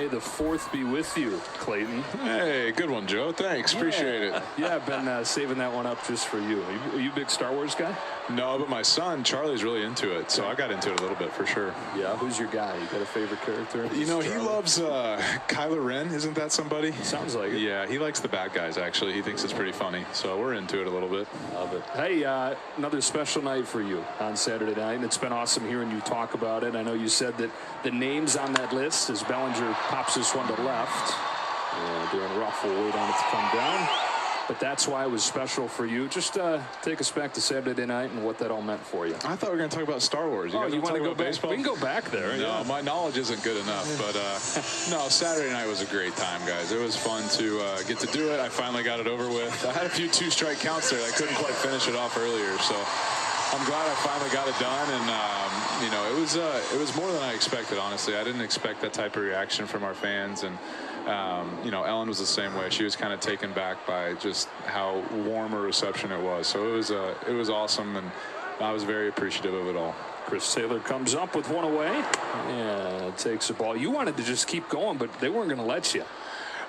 May the 4th be with you, Clayton. Hey, good one, Joe. Thanks. Appreciate it. Yeah, I've been saving that one up just for you. Are you a big Star Wars guy? No, but my son, Charlie's really into it, so I got into it a little bit for sure. Yeah, who's your guy? You got a favorite character? You know, he loves Kylo Ren. Isn't that somebody? Sounds like it. Yeah, he likes the bad guys, actually. He thinks it's pretty funny, so we're into it a little bit. Love it. Hey, another special night for you on Saturday night, and it's been awesome hearing you talk about it. I know you said that the names on that list, as Bellinger pops this one to left, Darren Ruff will wait on it to come down. But that's why it was special for you. Just take us back to Saturday night and what that all meant for you. I thought we were going to talk about Star Wars. You want to go back? Baseball? We can go back there. No, yeah. My knowledge isn't good enough. But no, Saturday night was a great time, guys. It was fun to get to do it. I finally got it over with. I had a few 2-strike counts there. I couldn't quite finish it off earlier. So I'm glad I finally got it done. And, you know, it was more than I expected, honestly. I didn't expect that type of reaction from our fans. And you know, Ellen was the same way. She was kind of taken back by just how warm a reception it was. So it was awesome, and I was very appreciative of it all. Chris Taylor comes up with one away and takes the ball. You wanted to just keep going, but they weren't going to let you.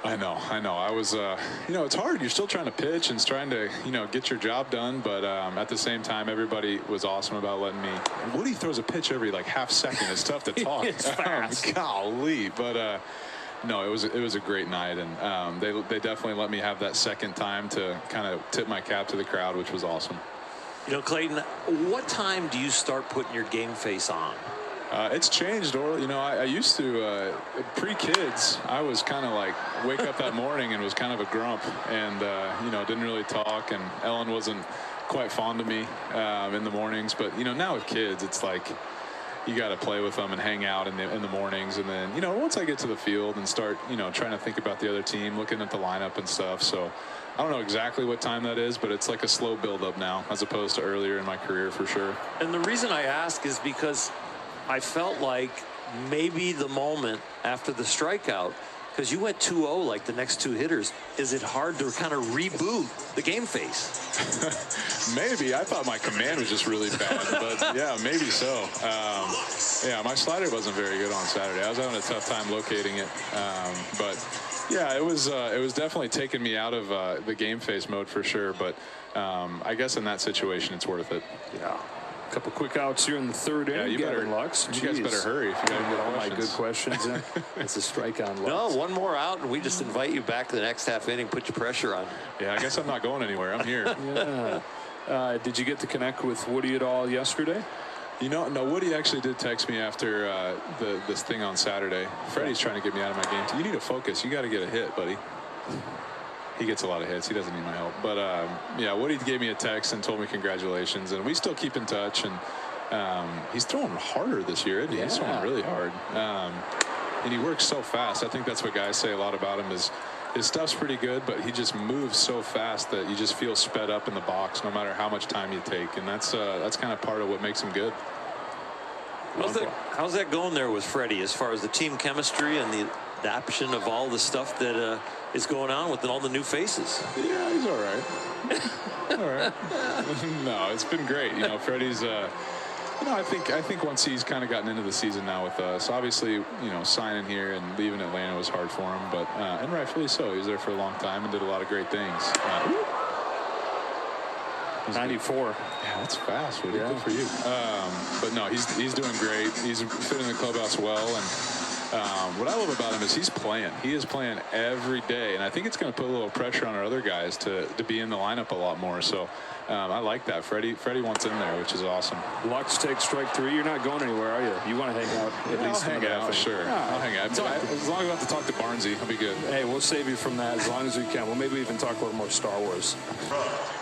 I know. I was, you know, it's hard. You're still trying to pitch and trying to, you know, get your job done. But at the same time, everybody was awesome about letting me. Woody throws a pitch every like half second. It's tough to talk. It's fast. Golly, but. No, it was a great night, and they definitely let me have that second time to kind of tip my cap to the crowd, which was awesome. You know, Clayton, what time do you start putting your game face on? It's changed, or you know, I used to pre-kids. I was kind of like wake up that morning and was kind of a grump, and you know, didn't really talk, and Ellen wasn't quite fond of me in the mornings. But you know, now with kids, it's like, you got to play with them and hang out in the mornings. And then, you know, once I get to the field and start, you know, trying to think about the other team, looking at the lineup and stuff. So I don't know exactly what time that is, but it's like a slow build up now as opposed to earlier in my career for sure. And the reason I ask is because I felt like maybe the moment after the strikeout, because you went 2-0 like the next two hitters, is it hard to kind of reboot the game face? Maybe. I thought my command was just really bad, but yeah, maybe so. Yeah, my slider wasn't very good on Saturday. I was having a tough time locating it, but yeah, it was definitely taking me out of the game face mode for sure. But I guess in that situation, it's worth it. Yeah. A couple quick outs here in the third inning. You better, Lux. you guys better hurry if you got to get all my good questions in. It's a strike on Lux. No, one more out, and we just invite you back to the next half inning, put your pressure on. Yeah, I guess I'm not going anywhere. I'm here. Yeah. Did you get to connect with Woody at all yesterday? You know, no, Woody actually did text me after this thing on Saturday. Freddie's trying to get me out of my game. You need to focus. You got to get a hit, buddy. He gets a lot of hits. He doesn't need my help. But, yeah, Woody gave me a text and told me congratulations. And we still keep in touch. And he's throwing harder this year, isn't he? Yeah. He's throwing really hard. And he works so fast. I think that's what guys say a lot about him is his stuff's pretty good, but he just moves so fast that you just feel sped up in the box no matter how much time you take. And that's kind of part of what makes him good. How's that going there with Freddie as far as the team chemistry and the adoption of all the stuff that is going on with all the new faces? Yeah, he's all right. All right. No, it's been great. You know, Freddie's, you know, I think once he's kind of gotten into the season now with us, obviously, you know, signing here and leaving Atlanta was hard for him, but, and rightfully so. He was there for a long time and did a lot of great things. 94. Yeah, that's fast. Woody. Yeah. Good for you. But no, he's doing great. He's fitting the clubhouse well, and what I love about him is he's playing. He is playing every day, and I think it's going to put a little pressure on our other guys to be in the lineup a lot more. So I like that. Freddie wants in there, which is awesome. Lux takes strike 3. You're not going anywhere, are you? You want to hang out at least? I'll hang out, sure. I'll hang out. As long as I don't have to talk to Barnesy, I'll be good. Hey, we'll save you from that as long as we can. We'll maybe even talk a little more Star Wars.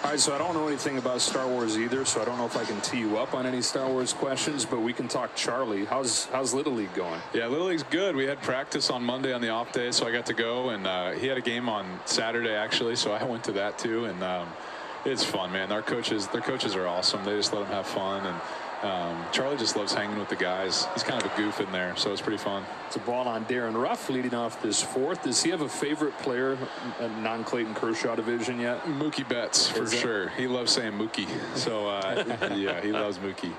All right, so I don't know anything about Star Wars either, so I don't know if I can tee you up on any Star Wars questions, but we can talk Charlie. How's Little League going? Yeah, Little League's good. We had practice on Monday on the off day, so I got to go, and he had a game on Saturday actually, so I went to that too, and it's fun, man. Their coaches are awesome. They just let them have fun, and Charlie just loves hanging with the guys. He's kind of a goof in there, so it's pretty fun. It's a ball on Darren Ruff leading off this fourth. Does he have a favorite player in non-Clayton Kershaw division yet? Mookie Betts, for sure. He loves saying Mookie. So, yeah, he loves Mookie.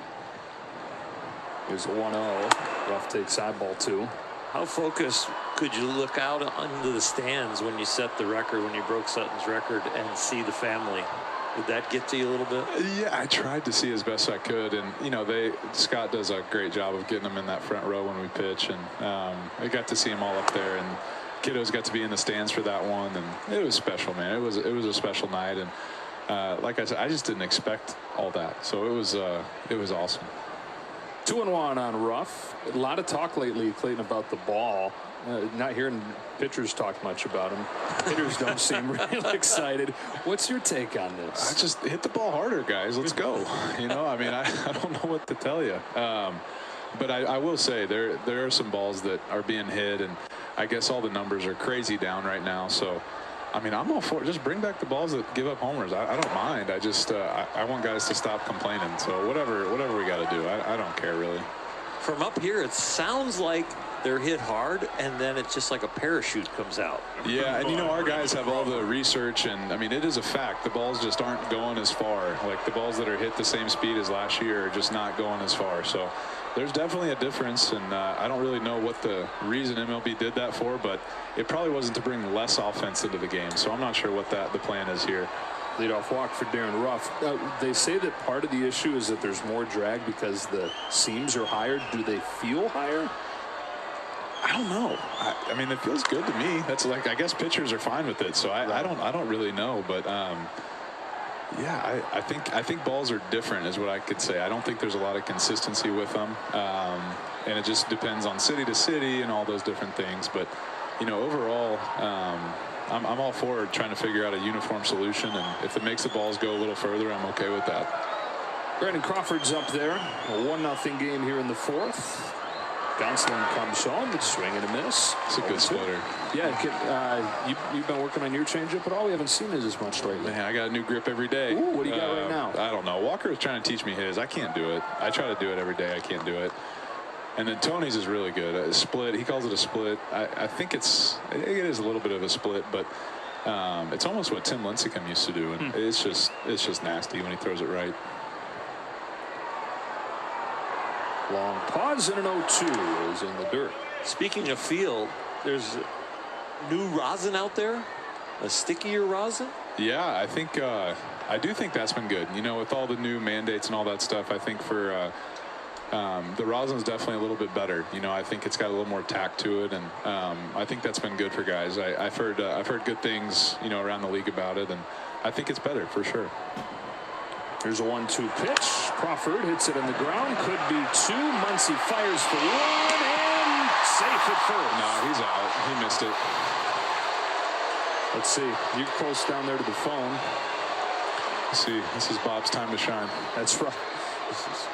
Here's a 1-0. Ruff takes side ball 2. How focused Could you look out into the stands when you set the record, when you broke Sutton's record, and see the family? Did that get to you a little bit? Yeah, I tried to see as best I could, and Scott does a great job of getting them in that front row when we pitch, and I got to see them all up there, and kiddos got to be in the stands for that one, and it was special, man. It was a special night, and like I said, I just didn't expect all that, so it was awesome. 2-1 on Ruff. A lot of talk lately, Clayton, about the ball. Not hearing pitchers talk much about him. Hitters don't seem real excited. What's your take on this? I just hit the ball harder, guys. Let's go. I mean, I don't know what to tell you. But I will say there are some balls that are being hit, and I guess all the numbers are crazy down right now. So, I mean, I'm all for it. Just bring back the balls that give up homers. I don't mind. I just I want guys to stop complaining. So whatever we got to do, I don't care really. From up here, it sounds like they're hit hard, and then it's just like a parachute comes out. Yeah, and our guys have all the research, and I mean, it is a fact. The balls just aren't going as far. Like the balls that are hit the same speed as last year are just not going as far. So there's definitely a difference, and I don't really know what the reason MLB did that for, but it probably wasn't to bring less offense into the game. So I'm not sure what the plan is here. Leadoff walk for Darren Ruff. They say that part of the issue is that there's more drag because the seams are higher. Do they feel higher? I don't know. I mean, it feels good to me. That's like, I guess pitchers are fine with it. So I don't really know, but yeah, I think balls are different is what I could say. I don't think there's a lot of consistency with them, and it just depends on city to city and all those different things. But overall, I'm all for trying to figure out a uniform solution, and if it makes the balls go a little further, I'm okay with that. Brandon Crawford's up there. A 1-0 game here in the fourth. Gonsolin comes home. It's swing and a miss. It's a good splitter. Yeah, you've been working on your changeup at all? We haven't seen it as much lately. Man, I got a new grip every day. Ooh, what do you got right now? I don't know. Walker is trying to teach me his. I can't do it. I try to do it every day. I can't do it. And then Tony's is really good. A split. He calls it a split. I think it is a little bit of a split, but it's almost what Tim Lincecum used to do, and it's just nasty when he throws it right. Long pause and an 0-2 is in the dirt. Speaking of field, there's new rosin out there, a stickier rosin. Yeah, I think I do think that's been good. With all the new mandates and all that stuff, I think for the rosin is definitely a little bit better. I think it's got a little more tact to it, and I think that's been good for guys. I've heard good things around the league about it, and I think it's better for sure. Here's a 1-2 pitch. Crawford hits it on the ground. Could be two. Muncy fires for one and safe at first. No, he's out. He missed it. Let's see. You're close down there to the phone. Let's see. This is Bob's time to shine. That's right. This is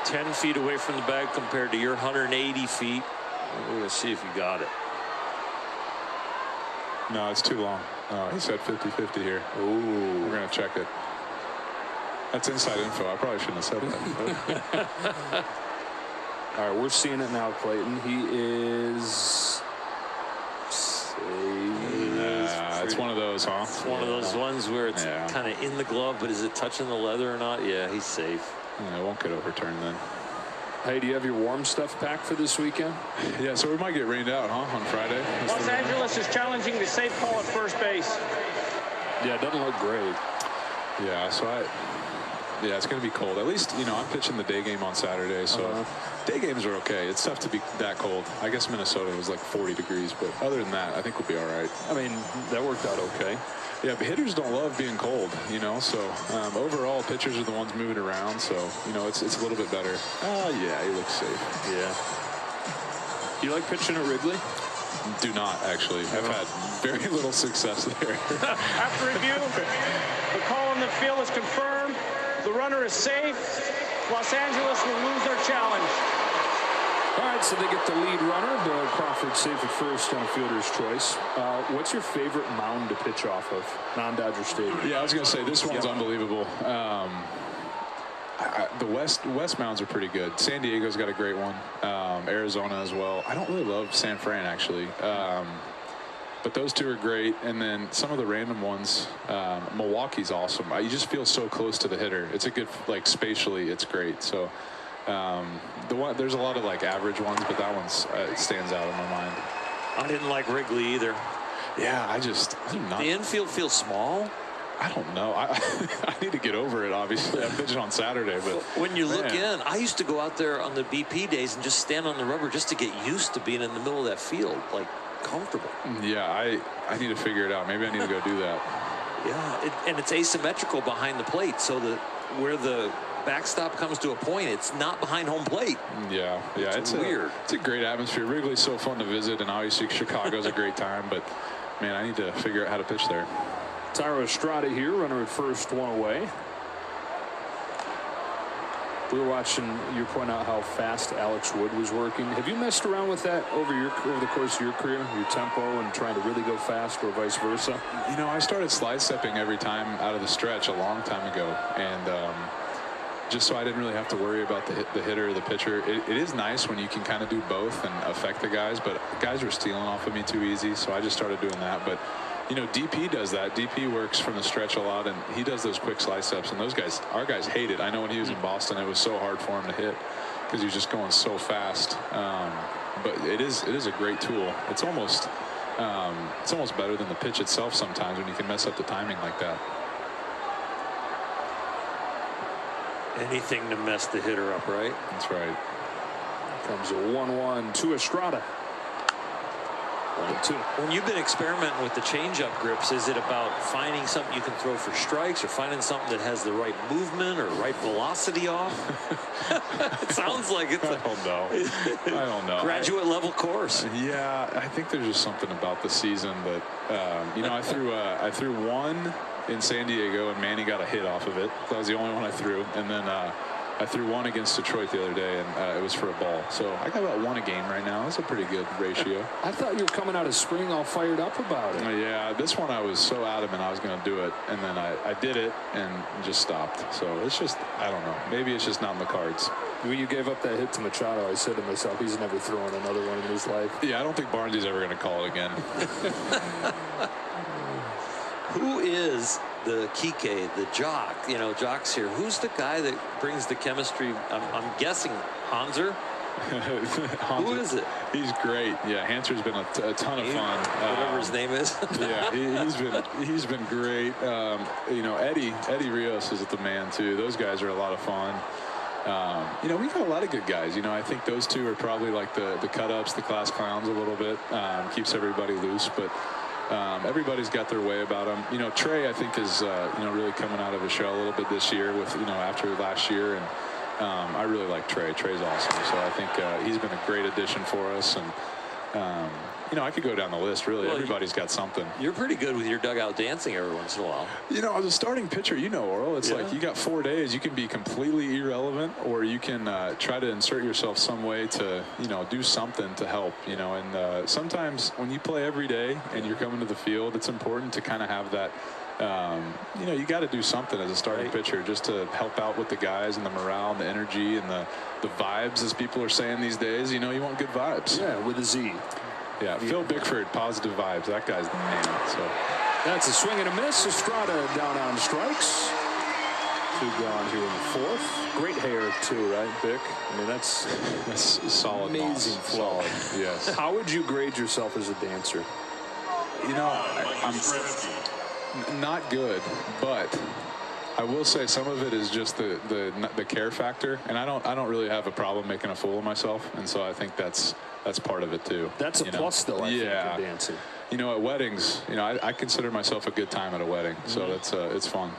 10 feet away from the bag compared to your 180 feet. We're going to see if you got it. No, it's too long. He said 50-50 here. Ooh. We're going to check it. That's inside info. I probably shouldn't have said that. All right, we're seeing it now, Clayton. He is it's one of those, huh? It's one of those ones where it's kind of in the glove, but is it touching the leather or not? Yeah, he's safe. Yeah, it won't get overturned then. Hey, do you have your warm stuff packed for this weekend? Yeah, so we might get rained out, huh, on Friday? Los Angeles is challenging the safe call at first base. Yeah, it doesn't look great. Yeah, so yeah, it's going to be cold. At least, I'm pitching the day game on Saturday, so day games are okay. It's tough to be that cold. I guess Minnesota was like 40 degrees, but other than that, I think we'll be all right. I mean, that worked out okay. Yeah, but hitters don't love being cold, so overall, pitchers are the ones moving around, so, it's a little bit better. Yeah, he looks safe. Yeah. You like pitching at Wrigley? Do not, actually. I've had very little success there. After review, the call on the field is confirmed. The runner is safe. Los Angeles will lose their challenge. All right, so they get the lead runner, but Crawford safe at first on fielder's choice. What's your favorite mound to pitch off of non-Dodger Stadium? Yeah, I was going to say, this one's unbelievable. The West mounds are pretty good. San Diego's got a great one. Arizona as well. I don't really love San Fran, actually. But those two are great. And then some of the random ones, Milwaukee's awesome. You just feel so close to the hitter. It's a good, spatially, it's great. So there's a lot of average ones, but that one stands out in my mind. I didn't like Wrigley either. Yeah, I do not. The infield feels small. I don't know. I need to get over it, obviously. I'm pitching on Saturday. But when you look in, I used to go out there on the BP days and just stand on the rubber just to get used to being in the middle of that field, like comfortable. Yeah, I need to figure it out. Maybe I need to go do that. Yeah, and it's asymmetrical behind the plate, so that where the backstop comes to a point, it's not behind home plate. Yeah, it's weird. It's a great atmosphere. Wrigley's so fun to visit, and obviously Chicago's a great time. But man, I need to figure out how to pitch there. Thairo Estrada here, runner at first, one away. We were watching you point out how fast Alex Wood was working. Have you messed around with that over the course of your career, your tempo and trying to really go fast, or vice versa? You know, I started slide stepping every time out of the stretch a long time ago, and just so I didn't really have to worry about the hitter or the pitcher. It is nice when you can kind of do both and affect the guys, but guys were stealing off of me too easy, so I just started doing that. But you know, DP does that. DP works from the stretch a lot, and he does those quick slide steps, and those guys, our guys, hate it. I know when he was in Boston, it was so hard for him to hit because he was just going so fast. But it is a great tool. It's almost better than the pitch itself sometimes when you can mess up the timing like that. Anything to mess the hitter up, right? That's right. Comes a 1-1 to Estrada. 1-2. When you've been experimenting with the changeup grips, is it about finding something you can throw for strikes, or finding something that has the right movement or right velocity off? It sounds like it's I don't know. Graduate level course. Yeah, I think there's just something about the season that you know, I threw one in San Diego, and Manny got a hit off of it. That was the only one I threw, and then I threw one against Detroit the other day, and it was for a ball. So I got about one a game right now. That's a pretty good ratio. I thought you were coming out of spring all fired up about it. Yeah, this one I was so adamant I was going to do it, and then I did it and just stopped. So it's just, I don't know. Maybe it's just not in the cards. When you gave up that hit to Machado, I said to myself, he's never throwing another one in his life. Yeah, I don't think Barnsley's ever going to call it again. Who is the Kike, the jock? You know, Jock's here. Who's the guy that brings the chemistry? I'm guessing Hanser. Who is it? He's great. Yeah, Hanser's been a ton of fun. Whatever his name is. Yeah, he's been great. You know, Eddie Rios is the man too. Those guys are a lot of fun. You know, we've got a lot of good guys. You know, I think those two are probably like the cut-ups, the class clowns a little bit. Keeps everybody loose, but everybody's got their way about them. You know, Trey, I think, is you know, really coming out of his shell a little bit this year with, you know, after last year, and I really like Trey. Trey's awesome. So I think he's been a great addition for us, and you know, I could go down the list. Really, well, everybody's got something. You're pretty good with your dugout dancing every once in a while. You know, as a starting pitcher, you know, Oral, it's like you got 4 days. You can be completely irrelevant, or you can try to insert yourself some way to, you know, do something to help. You know, and sometimes when you play every day and you're coming to the field, it's important to kind of have that. You know, you got to do something as a starting pitcher just to help out with the guys and the morale and the energy and the vibes, as people are saying these days. You know, you want good vibes. Yeah, with a Z. Yeah, Phil Bickford, positive vibes. That guy's the man. So that's a swing and a miss. Estrada down on strikes. 2 gone here in the 4th. Great hair too, right, Bick? I mean, that's solid. Amazing flow. Yes. How would you grade yourself as a dancer? You know, I'm not good, but I will say some of it is just the care factor, and I don't really have a problem making a fool of myself, and so I think that's part of it too. That's a plus, though. I think, in dancing. You know, at weddings, you know, I consider myself a good time at a wedding, so that's it's fun.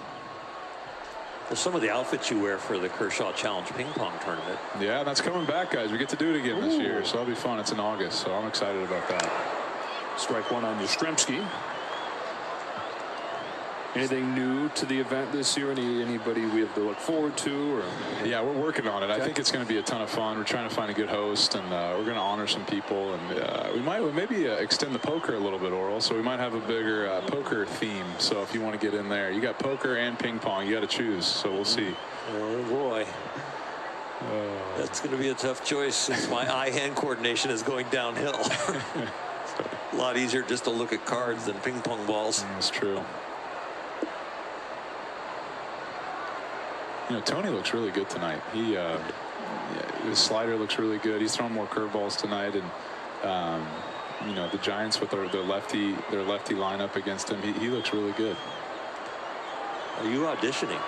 Well, some of the outfits you wear for the Kershaw Challenge ping pong tournament. Yeah, that's coming back, guys. We get to do it again this year, so that'll be fun. It's in August, so I'm excited about that. Strike one on Yastrzemski. Anything new to the event this year? Anybody we have to look forward to? Or? Yeah, we're working on it. I think it's going to be a ton of fun. We're trying to find a good host, and we're going to honor some people. And we might maybe extend the poker a little bit, Oral. So we might have a bigger poker theme. So if you want to get in there, you got poker and ping pong. You got to choose. So we'll see. Oh boy. That's going to be a tough choice since my eye-hand coordination is going downhill. A lot easier just to look at cards than ping pong balls. That's true. You know, Tony looks really good tonight. His slider looks really good. He's throwing more curveballs tonight, and you know, the Giants with their lefty lineup against him, he looks really good. Are you auditioning?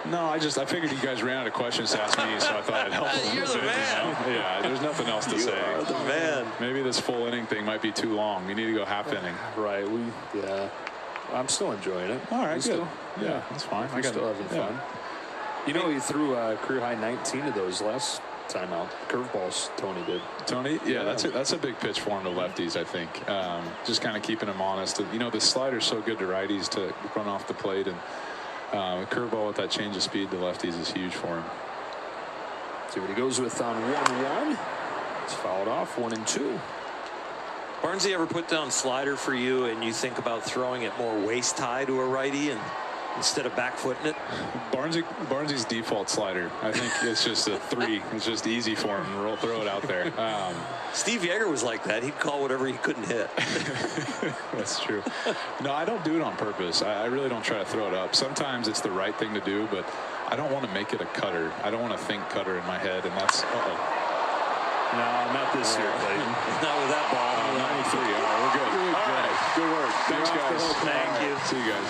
No, I figured you guys ran out of questions to ask me, so I thought I'd help. You're the man. You know? Yeah, there's nothing else to say. You are the man. Maybe this full inning thing might be too long. We need to go half inning. Right. Yeah. I'm still enjoying it. All right, good. Still, Yeah, that's fine. I'm still having fun. You know, he threw a career high 19 of those last time out. Curveballs, Tony did. Tony, yeah, that's a big pitch for him to lefties, I think. Just kind of keeping him honest. You know, the slider's so good to righties to run off the plate, and a curveball with that change of speed to lefties is huge for him. See what he goes with on 1-1. It's fouled off, 1-2. Barnesy ever put down slider for you and you think about throwing it more waist high to a righty and instead of back footing it? Barnesy's default slider, I think it's just a 3. It's just easy for him to throw it out there. Steve Yeager was like that. He'd call whatever he couldn't hit. That's true. No, I don't do it on purpose. I really don't try to throw it up. Sometimes it's the right thing to do, but I don't want to make it a cutter. I don't want to think cutter in my head, and that's No, not this year, Clayton. Not with that ball. 93. All right, we're good. All right, good work. Thanks, guys. Thank you. See you guys.